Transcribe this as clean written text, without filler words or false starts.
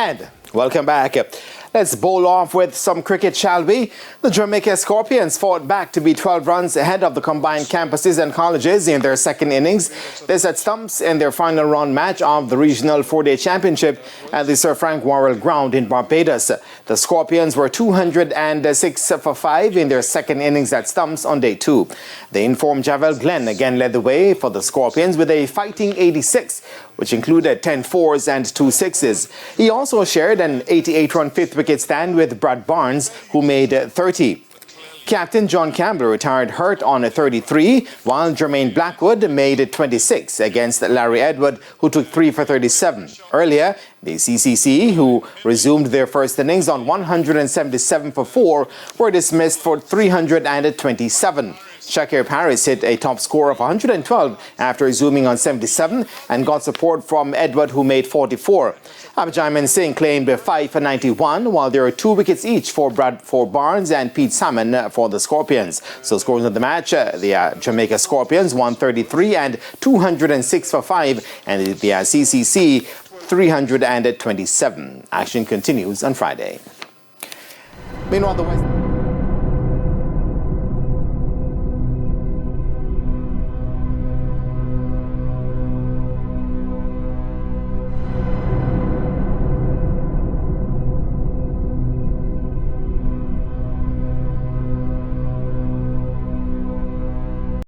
And welcome back. Let's bowl off with some cricket, shall we? The Jamaica Scorpions fought back to be 12 runs ahead of the combined campuses and colleges in their second innings. They set stumps in their final round match of the regional four-day championship at the Sir Frank Worrell Ground in Barbados. The Scorpions were 206 for 5 in their second innings at stumps on day 2. The informed Javel Glenn again led the way for the Scorpions with a fighting 86, which included 10 fours and 2 sixes. He also shared an 88-run fifth wicket stand with Brad Barnes, who made 30. Captain John Campbell retired hurt on a 33, while Jermaine Blackwood made 26 against Larry Edward, who took 3 for 37. Earlier, the CCC, who resumed their first innings on 177 for 4, were dismissed for 327. Shakir Paris hit a top score of 112 after zooming on 77 and got support from Edward, who made 44. Abhijayman Singh claimed 5 for 91, while there are 2 wickets each for Barnes and Pete Salmon for the Scorpions. So scores of the match, the Jamaica Scorpions 133 and 206 for 5, and the CCC 327. Action continues on Friday. Meanwhile, the West...